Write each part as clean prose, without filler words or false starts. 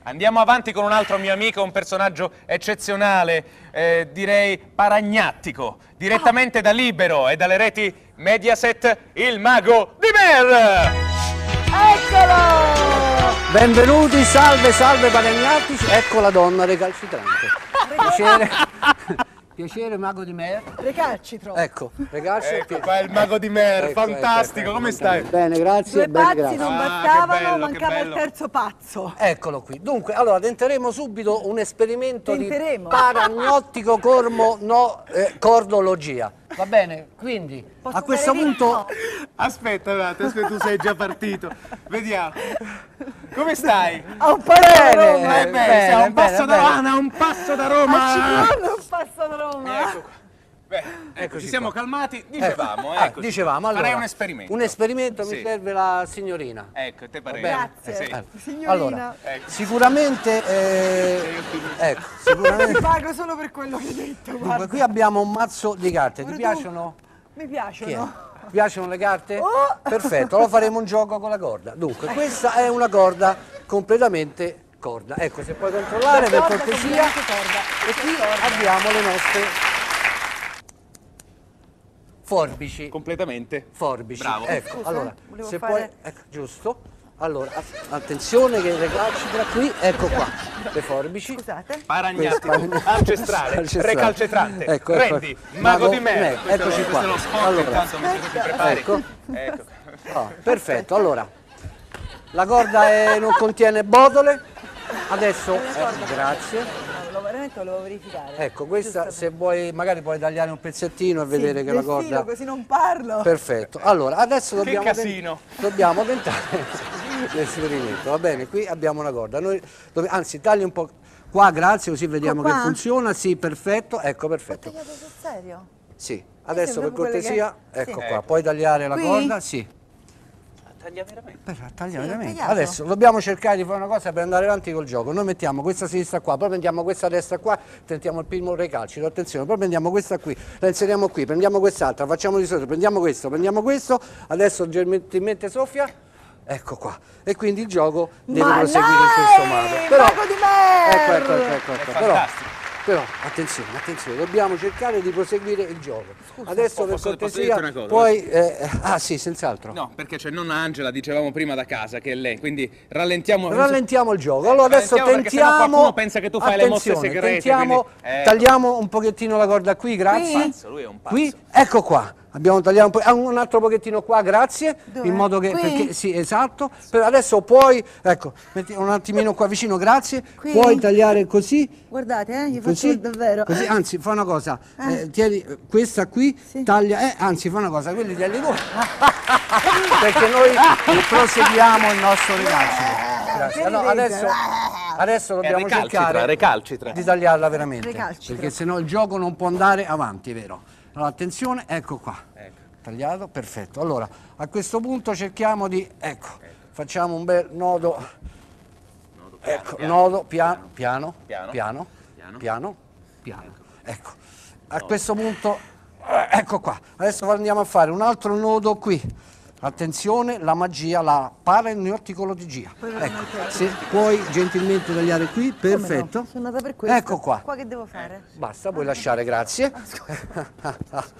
Andiamo avanti con un altro mio amico, un personaggio eccezionale, direi paragnattico, direttamente da Libero e dalle reti Mediaset, il mago di Mer! Eccolo! Benvenuti, salve, salve paragnatici, ecco la donna recalcitrante. Piacere, piacere mago di Mer. Recalcitro. Ecco, recalcitro. Ecco qua il mago di Mer, Ecco, fantastico, ecco, come stai? Bene, grazie, Due bene, pazzi grazie. non Ah, bastavano, che bello, mancava che il bello. terzo pazzo. Eccolo qui. Dunque, allora tenteremo subito un esperimento Tenteremo. di paragnottico cordologia. Va bene? Quindi, Posso a questo fare punto... no. Aspetta un attimo, tu sei già partito. Vediamo. Come stai? A un passo da Bene, Roma. Bene, sei a un bene, passo da bene. Roma, a un passo da Roma. A Ciglione un passo da Roma. Ecco qua. Beh, ecco, ci siamo qua. calmati, dicevamo, Ecco, ecco. dicevamo, allora, Farei un esperimento. Un esperimento, Sì. mi serve la signorina. Ecco, te pare. Grazie. Sì. Signorina. Allora, Ecco. sicuramente, ecco, sicuramente, Ti pago solo per quello che hai detto, dunque, guarda. qui abbiamo un mazzo di carte, ti Guarda tu. piacciono? Mi Chi è? piacciono. Ti piacciono le carte? Oh! Perfetto, allora faremo un gioco con la corda. Dunque, questa è una corda completamente corda. Ecco, se puoi controllare per Corda, cortesia. completamente corda. E qui abbiamo le nostre forbici. Completamente. Forbici. Bravo. Ecco, Scusa, allora, volevo se fare- puoi, ecco, giusto. Allora, attenzione che le calcitra qui, ecco qua, le forbici. Scusate. Paragnatico, ancestrale, recalcitrante, Ecco, Randy, mago di me. Mer. Eccoci qua. Questo è lo spot, Allora, intanto mentre tu ti prepari. ecco. Ecco. Perfetto, allora, la corda non contiene botole, adesso, grazie. No, veramente volevo verificare. Ecco, questa se vuoi, magari puoi tagliare un pezzettino e vedere che la Del filo, corda... così non parlo. Perfetto, allora adesso dobbiamo, casino. dobbiamo tentare l'esperimento, va bene? Qui abbiamo una corda, anzi tagli un po' qua, grazie, così vediamo Qua? che funziona, sì, perfetto, ecco, Ho perfetto. tagliato sul serio? Sì, adesso per sembra quelle cortesia, che- ecco sì. qua, puoi tagliare la Qui? corda, sì. Taglia veramente. Taglia Sì, ho veramente. tagliato. Adesso dobbiamo cercare di fare una cosa per andare avanti col gioco. Noi mettiamo questa sinistra qua, poi prendiamo questa destra qua, tentiamo il primo recalcito, attenzione, poi prendiamo questa qui, la inseriamo qui, prendiamo quest'altra, facciamo di sotto, prendiamo questo, adesso gentilmente soffia, ecco qua. E quindi il gioco deve Ma proseguire in dai, questo modo. Però, mago di Mer! ecco. Però, attenzione, dobbiamo cercare di proseguire il gioco. Adesso per posso cortesia, dirti una cosa? poi... ah sì, senz'altro. No, perché c'è nonna Angela, dicevamo prima da casa, che è lei, quindi rallentiamo. Rallentiamo il gioco. Allora adesso Rallentiamo perché sennò tentiamo. qualcuno pensa che tu fai le mosse attenzione, segrete, tentiamo, quindi- tagliamo un pochettino la corda qui, grazie. Pazzo, lui è un pazzo. Qui, ecco qua. Abbiamo tagliato un altro pochettino qua, grazie. Dove? In modo che. Qui? Perché, sì, esatto. Adesso puoi, ecco, metti un attimino qua vicino, grazie. Qui? Puoi tagliare così. Guardate, io faccio Così, il davvero. così, anzi, fa una cosa, tieni questa qui, Sì. taglia, anzi, fa una cosa, quelli tagli tu, perché noi proseguiamo il nostro recalcito. Grazie. Che Allora, ridete? adesso dobbiamo cercare recalcitra. di tagliarla veramente, Recalcitro. perché sennò il gioco non può andare avanti, vero? Allora, attenzione, ecco qua, Ecco. tagliato, perfetto. Allora, a questo punto cerchiamo di, ecco, facciamo un bel nodo. Ecco, nodo, piano. Ecco, a questo punto, ecco qua. Adesso andiamo a fare un altro nodo qui. Attenzione, la magia, la paragnotticologia. Ecco, se puoi gentilmente tagliare qui, perfetto. No? Sono andata per questo. Ecco qua. Qua che devo fare? Basta, puoi lasciare, grazie.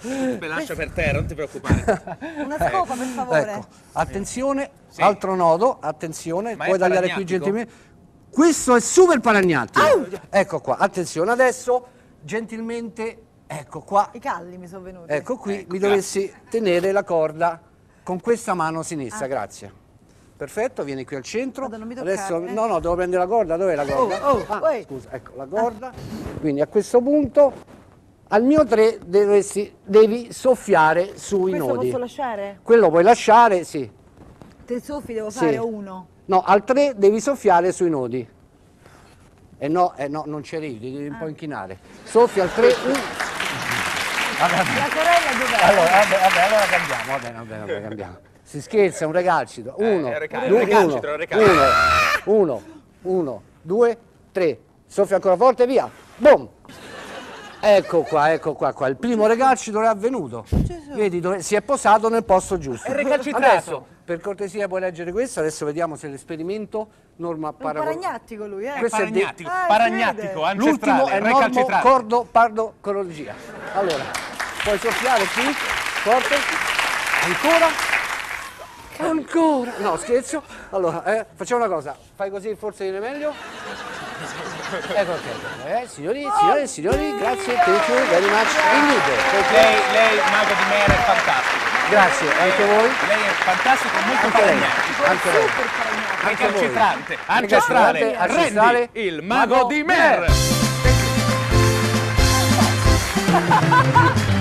Me lascia per terra, non ti preoccupare. Una scopa, per favore. Ecco, attenzione, altro nodo, attenzione, Ma è puoi tagliare qui paragnatico? gentilmente. Questo è super paragnatico. Ecco qua, attenzione, adesso gentilmente, ecco qua, I calli mi sono venuti. ecco qui, mi dovessi tenere la corda con questa mano sinistra, grazie. Perfetto, vieni qui al centro. Vado, non mi Adesso, toccare. no, devo prendere la corda, dov'è la corda? uè. Scusa, ecco la corda. Quindi a questo punto, al mio 3 devi soffiare sui Questo nodi. posso lasciare? Quello puoi lasciare, sì. Tre soffi devo Sì. fare o uno? No, al 3 devi soffiare sui nodi. No, non ci arrivi, devi un po' inchinare. Soffia al 3, La sorella dov'è? allora cambiamo, vabbè, cambiamo. Si scherza, è un recalcito. Uno, due, tre. Soffia ancora forte, via. Boom! Ecco qua, il primo recalcito è avvenuto. Vedi, si è posato nel posto giusto. È recalcitrato. Adesso Per cortesia puoi leggere questo, adesso vediamo se l'esperimento norma È un paragnattico lui, eh? Questo è di- Paragnatico, si paragnatico, vede. L'ultimo ancestrale, è normo recalcitrante. cordo pardo corologia. Allora, puoi soffiare qui, forte, ancora, no scherzo. Allora, facciamo una cosa, fai così forse viene meglio. Ecco, ok. Signori, grazie, thank you very much. Lei, mago di Mer, è fantastico. Grazie, anche voi. Lei è fantastico, molto Anche lei. paragnatico. Anche lei. Recalcitrante, ancestrale, Ancestrale, Randy, il mago di Mer. Mer.